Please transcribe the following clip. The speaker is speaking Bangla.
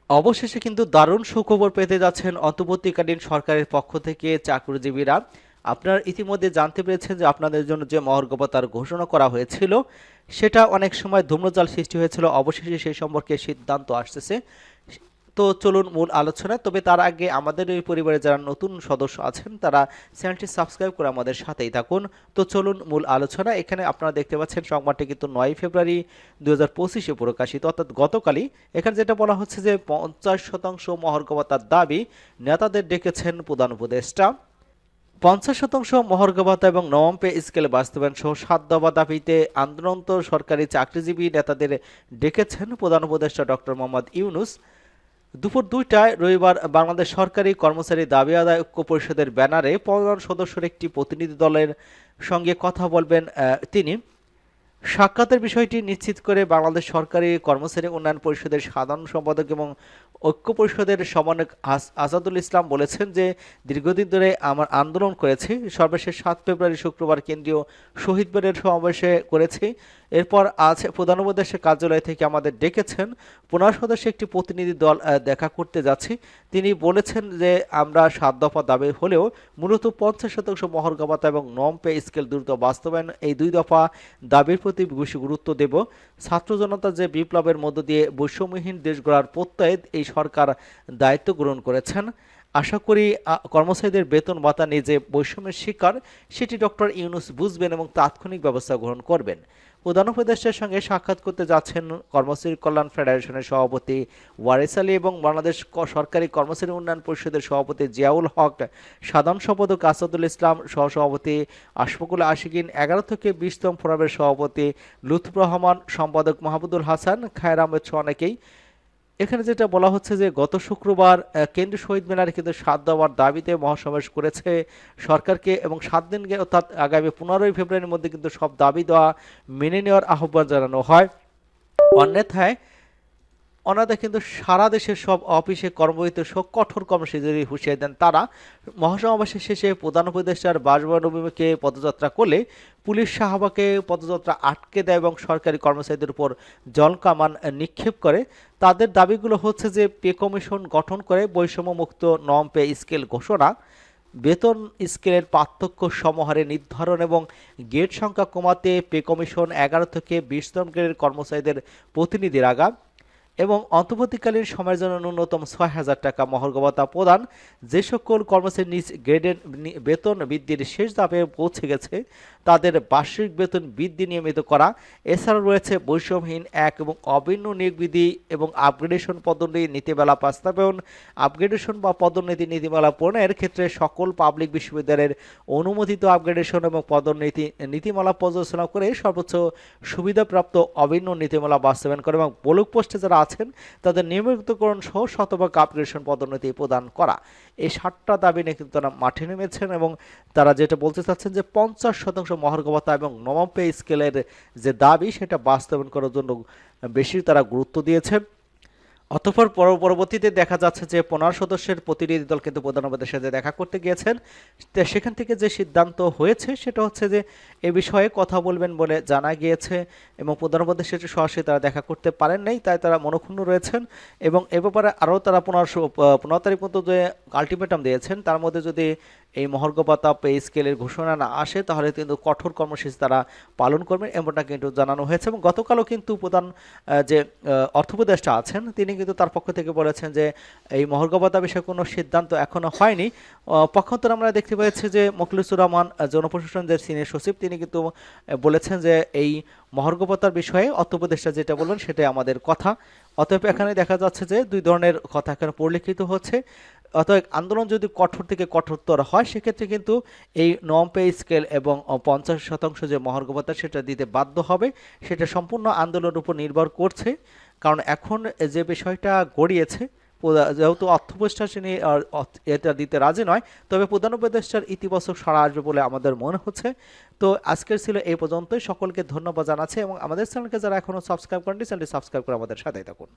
অবশেষে কিন্তু দারুণ সুখবর পেতে যাচ্ছেন অন্তর্বর্তীকালীন সরকারের পক্ষ থেকে চাকরিজীবীরা। আপনারা ইতিমধ্যে জানতে পেরেছেন যে আপনাদের জন্য যে মহার্ঘ ভাতার ঘোষণা করা হয়েছিল সেটা অনেক সময় ধূম্রজাল সৃষ্টি হয়েছিল, অবশেষে সেই সম্পর্কে সিদ্ধান্ত আসতেছে। তো চলুন মূল আলোচনায়। তবে তার আগে আমাদের এই পরিবারে যারা নতুন সদস্য আছেন তারা চ্যানেলটি সাবস্ক্রাইব করে আমাদের সাথেই থাকুন। তো চলুন মূল আলোচনা। এখানে আপনারা দেখতে পাচ্ছেন সংবাদটি কিন্তু ৯ ফেব্রুয়ারি ২০২৫-এ প্রকাশিত, অর্থাৎ গতকালই। এখানে যেটা বলা হচ্ছে যে ৫০% মহার্ঘ ভাতার দাবি নেতাদের ডেকেছেন প্রধান উপদেষ্টা। ৫০% মহার্ঘ ভাতা এবং নবম পে স্কেল বাস্তবায়ন সহ ৭ দফা দাবিতে আন্দোলনরত সরকারি চাকরিজীবী নেতাদের ডেকেছেন প্রধান উপদেষ্টা ডক্টর মোহাম্মদ ইউনূস। দুপুর ২টায় রবিবার বাংলাদেশ সরকারি কর্মচারী দাবি আদায় ঐক্য পরিষদের ব্যানারে ১৫ সদস্যের একটি প্রতিনিধি দলের সঙ্গে কথা বলবেন তিনি। সাক্ষাতের বিষয়টি নিশ্চিত করে বাংলাদেশ সরকারি কর্মচারী উন্নয়ন পরিষদের সাধারণ সম্পাদক এবং ঐক্য পরিষদের সমন্বয়ক আজাদুল ইসলাম বলেছেন যে দীর্ঘদিন ধরে আমার আন্দোলন করেছি, সর্বশেষ ৭ ফেব্রুয়ারি শুক্রবার কেন্দ্রীয় শহীদ বেদের সমাবেশে করেছি। এরপর আজ প্রধান উপদেষ্টার কার্যালয় থেকে আমাদের ডেকেছেন, ১৫ সদস্যের একটি প্রতিনিধি দল দেখা করতে যাচ্ছি। তিনি বলেছেন যে আমরা ৭ দফা দাবি হলেও মূলত ৫০% মহার্ঘ ভাতা এবং নবম পে স্কেল দ্রুত বাস্তবায়ন, এই ২ দফা দাবির প্রতি বেশি গুরুত্ব দেব। ছাত্র জনতা যে বিপ্লবের মধ্য দিয়ে বৈষম্যহীন দেশ গড়ার প্রত্যয়ে এই সরকার দায়িত্ব গ্রহণ করেছেন। আশা করি কর্মচারীদের বেতন ভাতা নিয়ে যে বৈষম্যের শিকার সেটি ডক্টর ইউনূস বুঝবেন এবং তাৎক্ষণিক ব্যবস্থা গ্রহণ করবেন। প্রধান উপদেষ্টার সঙ্গে সাক্ষাৎ করতে যাচ্ছেন কর্মচারী কল্যাণ ফেডারেশনের সভাপতি ওয়ারেস আলী এবং বাংলাদেশ সরকারি কর্মচারী উন্নয়ন পরিষদের সভাপতি জিয়াউল হক, সাধারণ সম্পাদক আসাদুল ইসলাম, সহসভাপতি আশফাকুল আশিকিন, ১১ থেকে ২০তম ফোরামের সভাপতি লুৎফুর রহমান, সম্পাদক মাহমুদুল হাসান, খায়ের আহমেদ সহ অনেকেই। এখানে যেটা বলা হচ্ছে যে গত শুক্রবার কেন্দ্রীয় শহীদ মিনারে কিন্তু ৭ দফার দাবিতে মহাসমাবেশ করেছে সরকারকে এবং ৭ দিন অর্থাৎ আগামী ১৫ই ফেব্রুয়ারির মধ্যে কিন্তু সব দাবি দেওয়া মেনে নেওয়ার আহ্বান জানানো হয়। অন্যথায় কিন্তু সারা দেশের সব অফিসে কর্মরত সব কঠোর কর্মসূচির হুঁশিয়ারি দেন তারা। মহাসমাবেশের শেষে প্রধান উপদেষ্টার বাসভবন অভিমুখে পদযাত্রা করলে পুলিশ শাহবাগে পদযাত্রা আটকে দেয় এবং সরকারি কর্মচারীদের উপর জলকামান নিক্ষেপ করে। তাদের দাবিগুলো হচ্ছে যে পে কমিশন গঠন করে বৈষম্যমুক্ত নবম পে স্কেল ঘোষণা, বেতন স্কেলের পার্থক্য সমহারে নির্ধারণ এবং গ্রেড সংখ্যা কমাতে পে কমিশন ১১ থেকে ২০তম গ্রেডের কর্মচারীদের প্রতিনিধি রাখা এবং অন্তর্বর্তীকালীন সময়ের জন্য ন্যূনতম ৬,০০০ টাকা মহার্ঘ ভাতা প্রদান। যে সকল কর্মচারী নিজ গ্রেডের বেতন বৃদ্ধির শেষ ধাপে পৌঁছে গেছে তাদের বার্ষিক বেতন বৃদ্ধি নিয়মিত করা। এছাড়াও রয়েছে বৈষম্যহীন এক এবং অভিন্ন নিয়োগ বিধি এবং আপগ্রেডেশন পদোন্নতি নীতিমালা বাস্তবায়ন। আপগ্রেডেশন বা পদোন্নতি নীতিমালা প্রণয়নের ক্ষেত্রে সকল পাবলিক বিশ্ববিদ্যালয়ের অনুমোদিত আপগ্রেডেশন এবং পদোন্নতি নীতিমালা পর্যালোচনা করে সর্বোচ্চ সুবিধাপ্রাপ্ত অভিন্ন নীতিমালা বাস্তবায়ন করে এবং ব্লক পোস্টে যারা আছেন তাদের নিয়মিতকরণ সহ শতভাগ আপগ্রেডেশন পদোন্নতি প্রদান করা। এই ৭টা দাবি নিয়ে কিন্তু তারা মাঠে নেমেছেন এবং তারা যেটা বলতে চাচ্ছেন যে ৫০% মহার্ঘ ভাতা এবং নবম পে স্কেলের যে দাবি সেটা বাস্তবায়ন করার জন্য বেশি তারা গুরুত্ব দিয়েছেন। অতঃপর পরবর্তীতে দেখা যাচ্ছে যে ১৫ সদস্যের প্রতিনিধি দল কিন্তু প্রধান উপদেষ্টার সাথে দেখা করতে গিয়েছেন। সেখান থেকে যে সিদ্ধান্ত হয়েছে সেটা হচ্ছে যে এ বিষয়ে কথা বলবেন বলে জানা গিয়েছে এবং প্রধান উপদেষ্টার সাথে সরাসরি তারা দেখা করতে পারেন নাই, তাই তারা মনক্ষুণ্ণ রয়েছেন এবং এ ব্যাপারে আরও তারা ১৫ তারিখ পর্যন্ত যে আলটিমেটাম দিয়েছেন তার মধ্যে যদি এই মহার্ঘ ভাতা পে স্কেলের ঘোষণা না আসে তাহলে কিন্তু কঠোর কর্মসূচি তারা পালন করবেন এমনটা কিন্তু জানানো হয়েছে। এবং গতকালও কিন্তু প্রধান যে অর্থ উপদেষ্টা আছেন তিনি কিন্তু তার পক্ষ থেকে বলেছেন যে এই মহার্ঘ ভাতা বিষয়ে কোনো সিদ্ধান্ত এখনো হয়নি। পক্ষান্তরে আমরা দেখতে পেয়েছি যে মোখলেছুর রহমান জনপ্রশাসন যে সিনিয়র সচিব তিনি কিন্তু বলেছেন যে এই মহার্ঘ ভাতার বিষয়ে অর্থ উপদেষ্টা যেটা বলবেন সেটাই আমাদের কথা। অতএব এখানে দেখা যাচ্ছে যে দুই ধরনের কথা এখানে পরিলক্ষিত হচ্ছে। অতএব আন্দোলন যদি কঠোর থেকে কঠোরতর হয় সেক্ষেত্রে কিন্তু এই নবম পে স্কেল এবং ৫০% যে মহার্ঘ ভাতা সেটা দিতে বাধ্য হবে। সেটা সম্পূর্ণ আন্দোলনের উপর নির্ভর করছে, কারণ এখন যে বিষয়টা গড়িয়েছে যেহেতু অর্থ উপদেষ্টা তিনি এটা দিতে রাজি নয়, তবে প্রধান উপদেষ্টার ইতিবাচক সাড়া আসবে বলে আমাদের মনে হচ্ছে। তো আজকের ছিল এই পর্যন্তই। সকলকে ধন্যবাদ জানাচ্ছি এবং আমাদের চ্যানেলকে যারা এখনো সাবস্ক্রাইব করেননি চ্যানেলটি সাবস্ক্রাইব করে আমাদের সাথেই থাকুন।